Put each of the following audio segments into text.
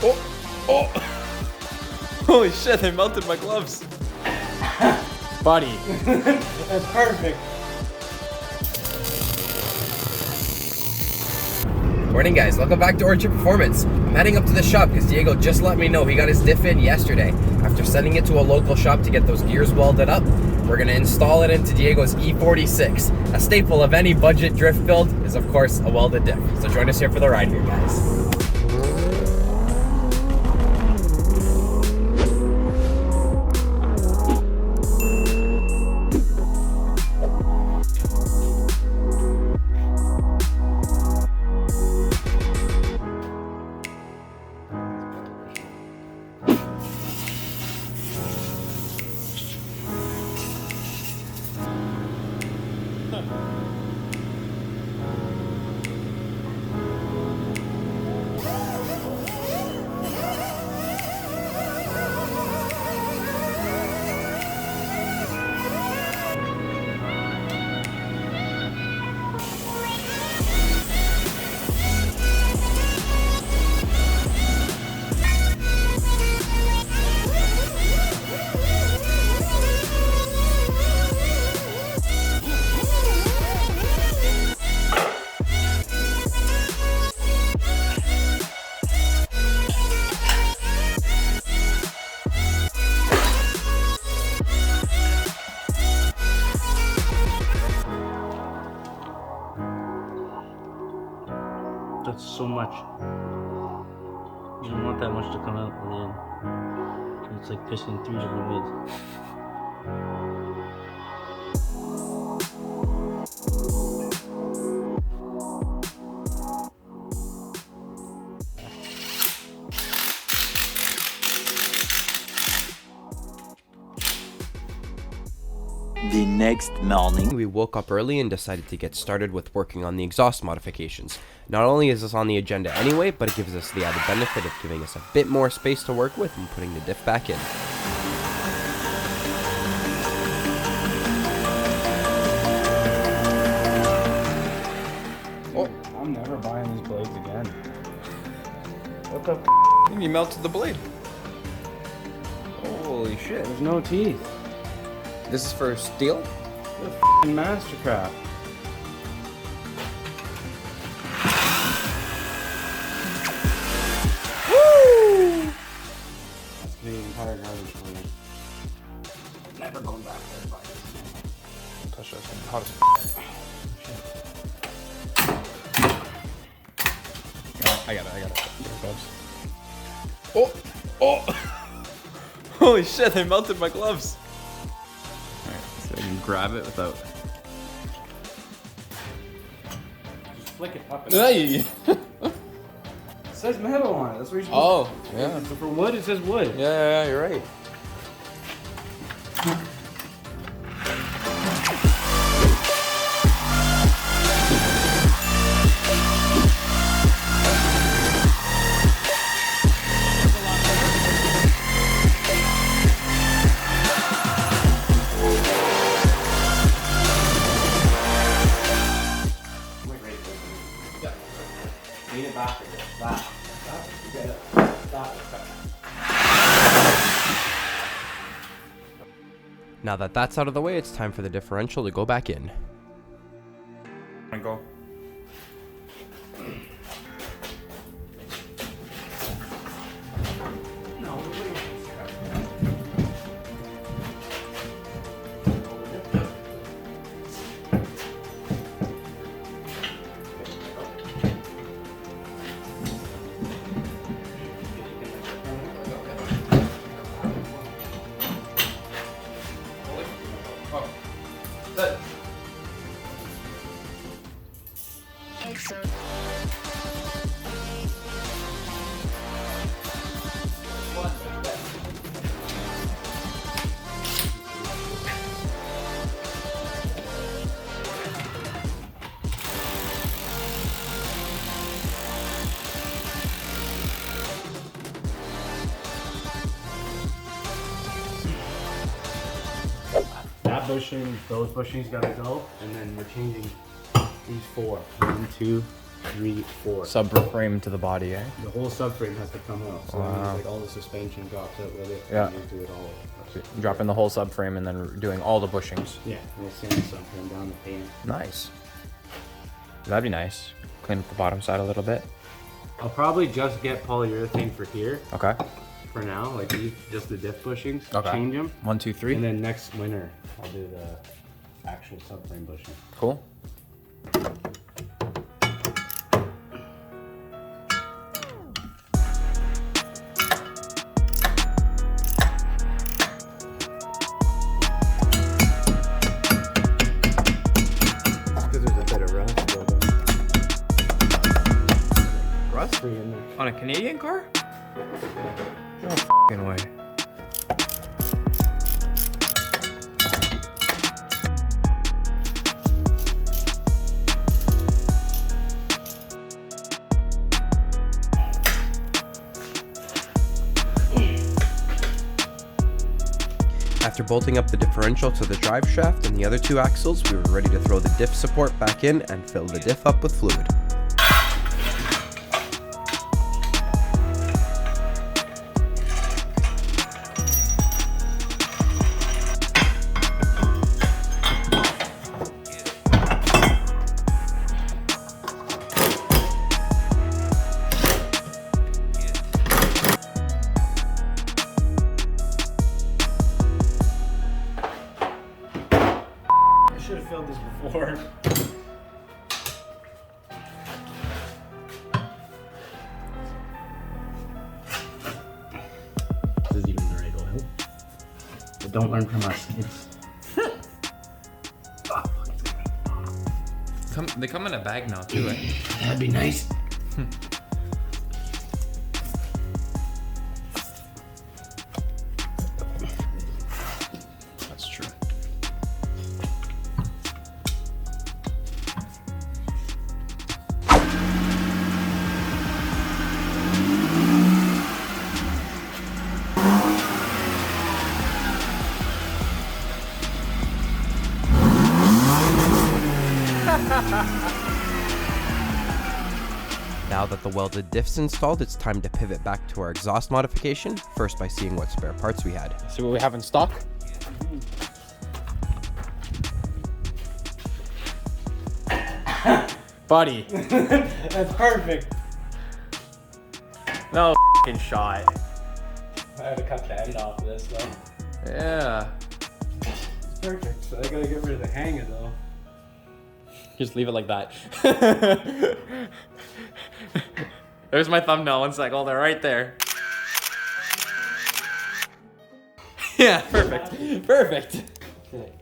Oh! Oh! Holy shit, they melted my gloves. Buddy. That's perfect. Morning guys, welcome back to Orchard Performance. I'm heading up to the shop because Diego just let me know he got his diff in yesterday. After sending it to a local shop to get those gears welded up, we're going to install it into Diego's E46. A staple of any budget drift build is of course a welded diff. So join us here for the ride here guys. That's so much. You don't want that much to come out in the end. It's like pissing 3 different ways. The next morning, We woke up early and decided to get started with working on the exhaust modifications. Not only is this on the agenda anyway, but it gives us the added benefit of giving us a bit more space to work with and putting the diff back in. Oh, I'm never buying these blades again. What the f? You melted the blade. Holy shit. There's no teeth. This is for steel? What a f***ing mastercraft. Woo! That's the entire garbage for me. Never going back there. Don't touch this one. Hot as I got it. Oh! Oh! Holy shit, they melted my gloves. Alright, so I can grab it without... Just flick it up. Hey! It says metal on it. That's what you're supposed Oh, to. yeah. So for wood, it says wood. Yeah, you're right. Lean it back again. That. You get it. That. Now that that's out of the way, it's time for the differential to go back in. Go. That bushing, those bushings gotta go, and then we're changing these 4. 1, 2, 3, 4. Subframe to the body, eh? The whole subframe has to come out. So that means, Wow. like all the suspension drops out with it. Yeah. And you do it all. Dropping the whole subframe and then doing all the bushings. Yeah, and we'll sand the subframe down the paint. Nice. That'd be nice. Clean up the bottom side a little bit. I'll probably just get polyurethane for here Okay. for now, like these, just the diff bushings. Okay. Change them. 1, 2, 3. And then next winter, I'll do the actual subframe bushing. Cool. Because there's a bit of rust building. Rust? Free in there. On a Canadian car? No f***ing way. After bolting up the differential to the drive shaft and the other 2 axles, we were ready to throw the diff support back in and fill the diff up with fluid. I should have filled this before. This is even the right oil. But don't learn from us, kids. They come in a bag now too, eh? That'd be nice. That's true. Now that the welded diff's installed, it's time to pivot back to our exhaust modification, first by seeing what spare parts we had. See what we have in stock? Buddy. That's perfect. No f***ing shot. I had to cut the end off of this though. Yeah. It's perfect. So I gotta get rid of the hanger though. Just leave it like that. There's my thumbnail. 1 sec. Hold it right there. Yeah, perfect. Perfect. Okay.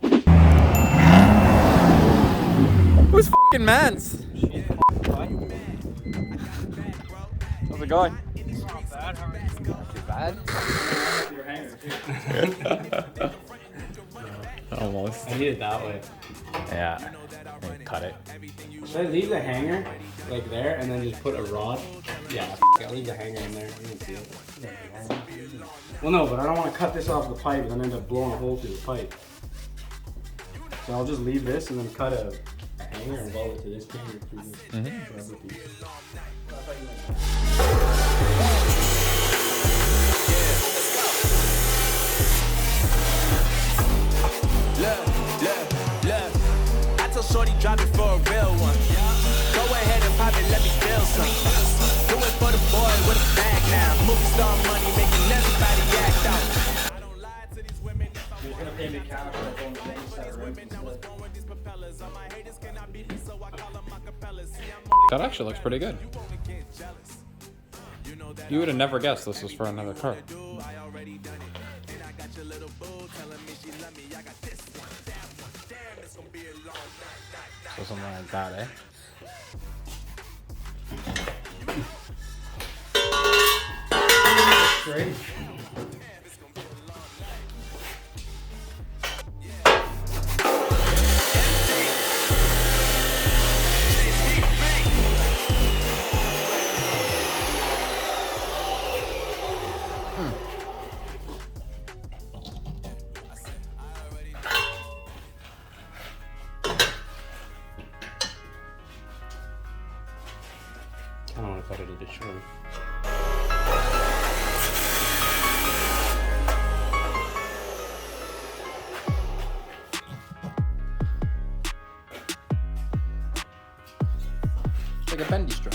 Who's f***ing Mance? How's it going? Not too bad. Your hanger too. Almost. I need it that way. Yeah. And cut it. Should I leave the hanger like there and then just put a rod? Yeah, I'll leave the hanger in there. You can see it. Well, no, but I don't want to cut this off the pipe and then end up blowing a hole through the pipe. So I'll just leave this and then cut a hanger and weld it to this hanger through this. rubber piece. Look. I told Shorty drop it for a real one. Go ahead and pop it, let me feel some. Do it for the boy with a bag now. Movie star money making everybody act out. I don't lie to these women. You're gonna pay me cash for the That actually looks pretty good. You would have never guessed this was for another car. So something like that, eh? Great. cut it a bit shorter. It's like a bendy straw.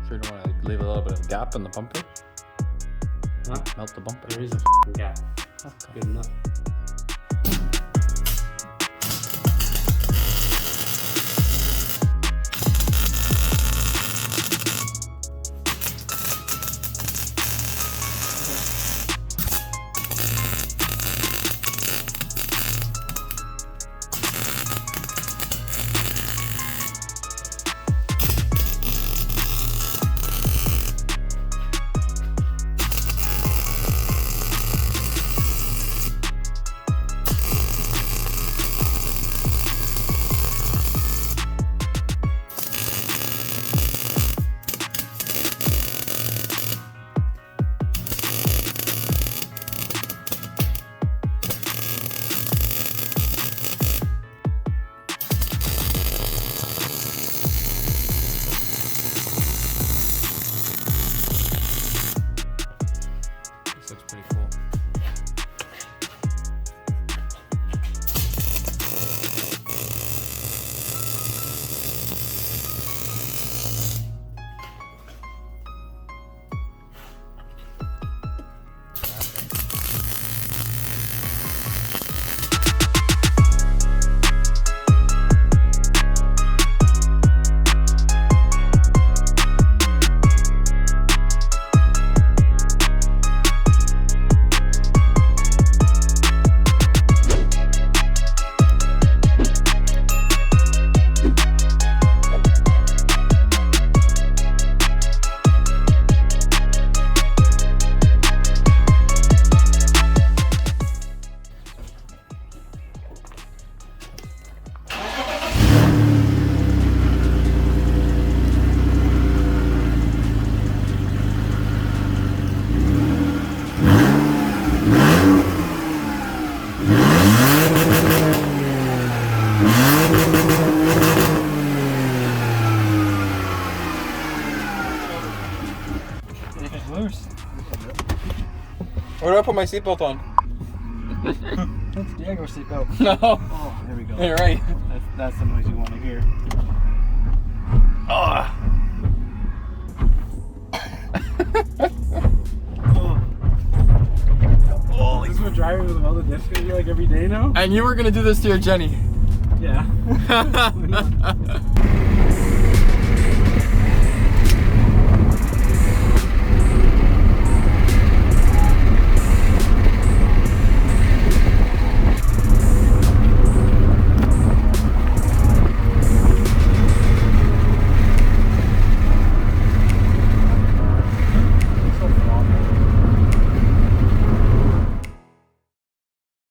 Sure you don't want to leave a little bit of a gap in the bumper? Huh? Melt the bumper. There is a f***ing gap. That's good enough. This looks pretty cool. Where do I put my seatbelt on? That's Diego's seatbelt. No. Oh, there we go. You're right. That's the noise you want to hear. This is what driving with a welded disc gonna be like every day now? And you were gonna do this to your Jenny. Yeah.